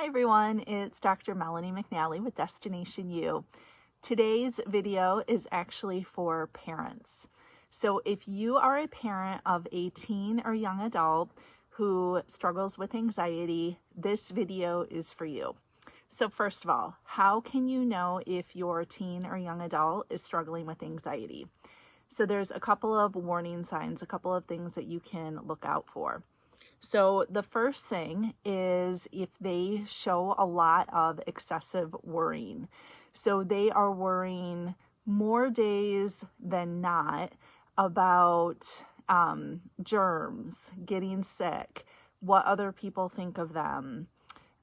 Hi everyone, it's Dr. Melanie McNally with Destination U. Today's video is actually for parents. So if you are a parent of a teen or young adult who struggles with anxiety, this video is for you. So first of all, how can you know if your teen or young adult is struggling with anxiety? So there's a couple of warning signs, a couple of things that you can look out for. So the first thing is if they show a lot of excessive worrying. So they are worrying more days than not about germs, getting sick, what other people think of them,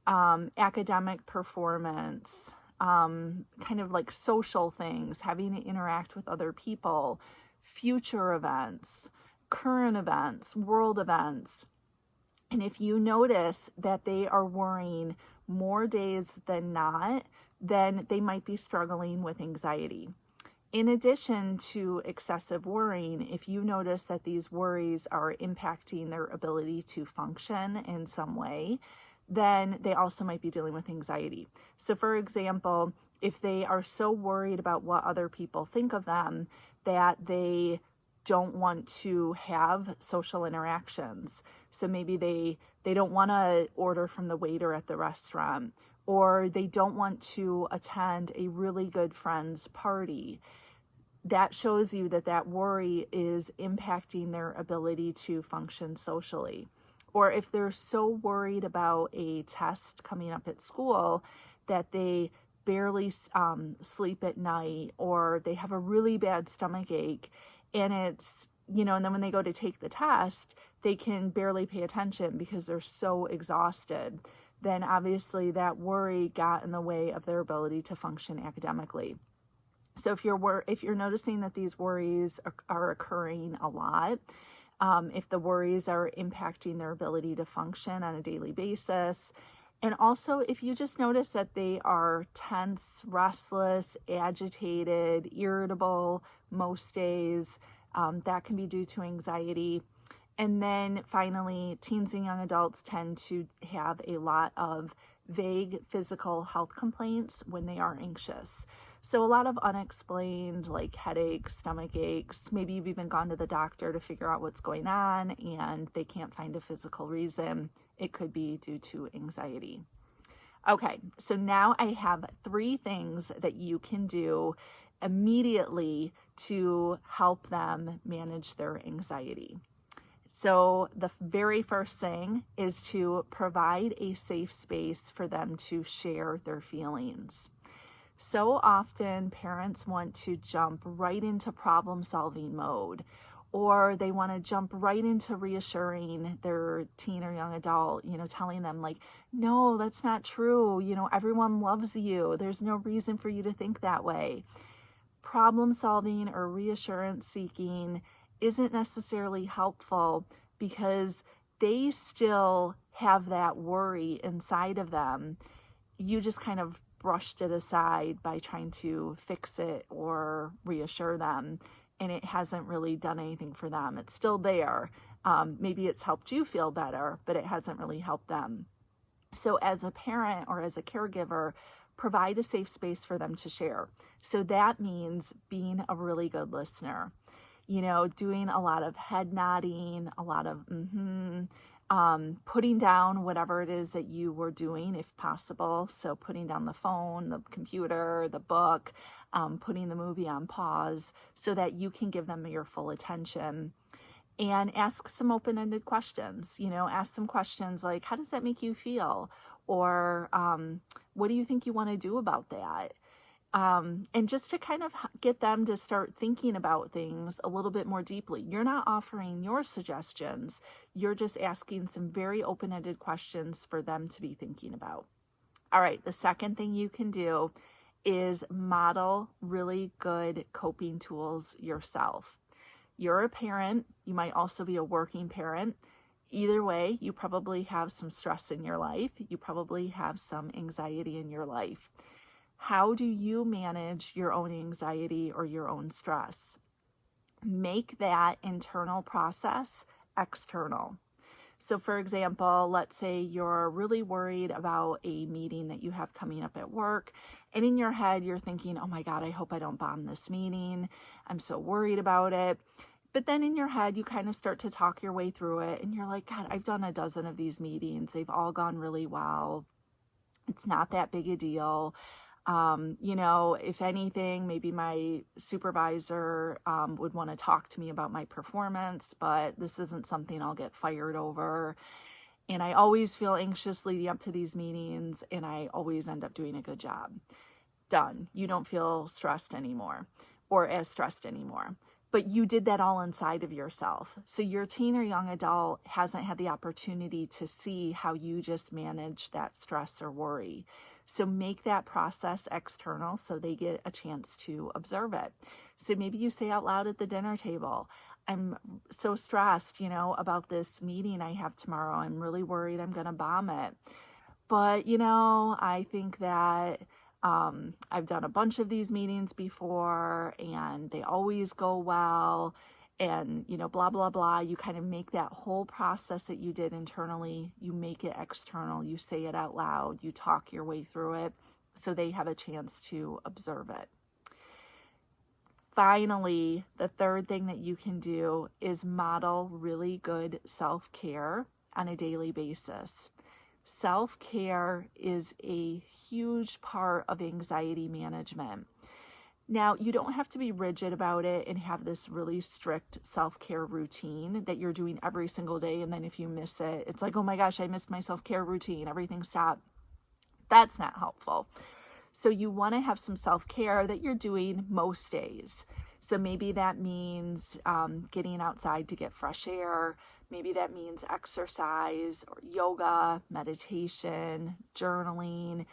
academic performance, kind of like social things, having to interact with other people, future events, current events, world events. And if you notice that they are worrying more days than not, then they might be struggling with anxiety. In addition to excessive worrying, if you notice that these worries are impacting their ability to function in some way, then they also might be dealing with anxiety. So for example, if they are so worried about what other people think of them that they don't want to have social interactions. So maybe they don't want to order from the waiter at the restaurant, or they don't want to attend a really good friend's party. That shows you that that worry is impacting their ability to function socially. Or if they're so worried about a test coming up at school that they barely sleep at night, or they have a really bad stomach ache, and it's, and then when they go to take the test, they can barely pay attention because they're so exhausted. Then obviously that worry got in the way of their ability to function academically. So if you're noticing that these worries are occurring a lot, if the worries are impacting their ability to function on a daily basis, and also if you just notice that they are tense, restless, agitated, irritable most days, that can be due to anxiety. And then finally, teens and young adults tend to have a lot of vague physical health complaints when they are anxious. So a lot of unexplained, like headaches, stomach aches. Maybe you've even gone to the doctor to figure out what's going on and they can't find a physical reason. It could be due to anxiety. Okay, so now I have 3 things that you can do immediately to help them manage their anxiety. So the very first thing is to provide a safe space for them to share their feelings. So often parents want to jump right into problem-solving mode, or they want to jump right into reassuring their teen or young adult, telling them like, no, that's not true. Everyone loves you. There's no reason for you to think that way. Problem solving or reassurance seeking isn't necessarily helpful because they still have that worry inside of them. You just kind of brushed it aside by trying to fix it or reassure them, and it hasn't really done anything for them. It's still there. Maybe it's helped you feel better, but it hasn't really helped them. So as a parent or as a caregiver, provide a safe space for them to share. So that means being a really good listener, doing a lot of head nodding, a lot of putting down whatever it is that you were doing if possible. So putting down the phone, the computer, the book, putting the movie on pause so that you can give them your full attention. And ask some open-ended questions, ask some questions like, how does that make you feel? Or what do you think you want to do about that? And just to kind of get them to start thinking about things a little bit more deeply. You're not offering your suggestions. You're just asking some very open-ended questions for them to be thinking about. All right, the second thing you can do is model really good coping tools yourself. You're a parent. You might also be a working parent. Either way, you probably have some stress in your life. You probably have some anxiety in your life. How do you manage your own anxiety or your own stress? Make that internal process external. So for example, let's say you're really worried about a meeting that you have coming up at work, and in your head you're thinking, oh my God, I hope I don't bomb this meeting. I'm so worried about it. But then in your head, you kind of start to talk your way through it, and you're like, God, I've done a dozen of these meetings. They've all gone really well. It's not that big a deal. If anything, maybe my supervisor would want to talk to me about my performance, but this isn't something I'll get fired over. And I always feel anxious leading up to these meetings, and I always end up doing a good job. Done. You don't feel stressed anymore, or as stressed anymore. But you did that all inside of yourself. So your teen or young adult hasn't had the opportunity to see how you just manage that stress or worry. So make that process external so they get a chance to observe it. So maybe you say out loud at the dinner table, I'm so stressed, about this meeting I have tomorrow. I'm really worried I'm going to bomb it. But, I think that I've done a bunch of these meetings before and they always go well, and blah blah blah. You kind of make that whole process that you did internally, you make it external, you say it out loud, you talk your way through it so they have a chance to observe it. Finally, the third thing that you can do is model really good self-care on a daily basis. Self-care is a huge part of anxiety management. Now, you don't have to be rigid about it and have this really strict self-care routine that you're doing every single day. And then if you miss it, it's like, oh my gosh, I missed my self-care routine. Everything stopped. That's not helpful. So you want to have some self-care that you're doing most days. So maybe that means getting outside to get fresh air. Maybe that means exercise or yoga, meditation, journaling.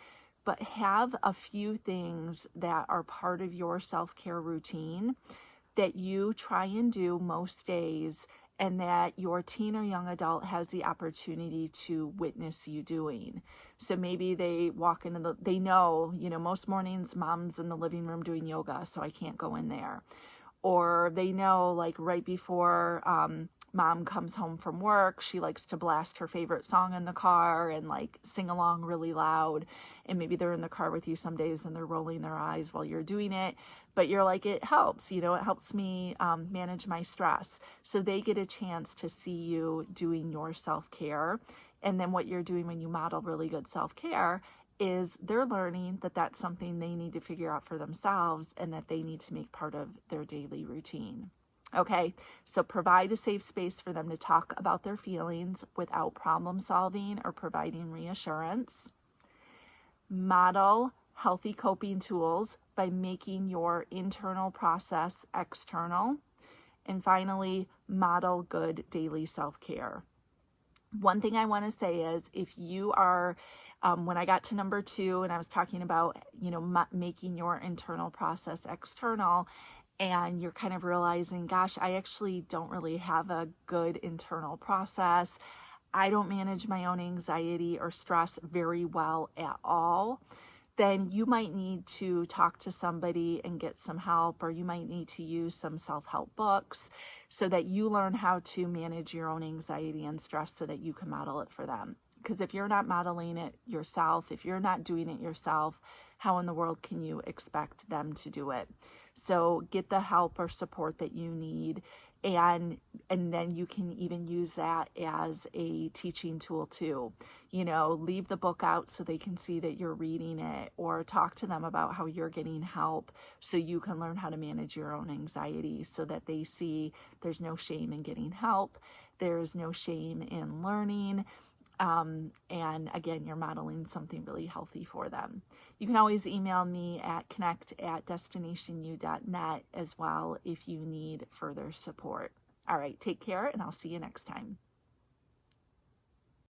But have a few things that are part of your self-care routine that you try and do most days, and that your teen or young adult has the opportunity to witness you doing. So maybe they walk into they know, most mornings mom's in the living room doing yoga, so I can't go in there. Or they know, like right before mom comes home from work, she likes to blast her favorite song in the car and like sing along really loud. And maybe they're in the car with you some days and they're rolling their eyes while you're doing it. But you're like, it helps, it helps me manage my stress. So they get a chance to see you doing your self-care. And then what you're doing when you model really good self-care is they're learning that that's something they need to figure out for themselves and that they need to make part of their daily routine. Okay, so provide a safe space for them to talk about their feelings without problem solving or providing reassurance. Model healthy coping tools by making your internal process external. And finally, model good daily self-care. One thing I want to say is if you are, when I got to number 2 and I was talking about, making your internal process external, and you're kind of realizing, gosh, I actually don't really have a good internal process. I don't manage my own anxiety or stress very well at all. Then you might need to talk to somebody and get some help, or you might need to use some self-help books so that you learn how to manage your own anxiety and stress so that you can model it for them. Because if you're not modeling it yourself, if you're not doing it yourself, how in the world can you expect them to do it? So get the help or support that you need, and then you can even use that as a teaching tool too. Leave the book out so they can see that you're reading it, or talk to them about how you're getting help so you can learn how to manage your own anxiety, so that they see there's no shame in getting help, there's no shame in learning. And again, you're modeling something really healthy for them. You can always email me at connect@destinationu.net as well if you need further support. All right, take care, and I'll see you next time.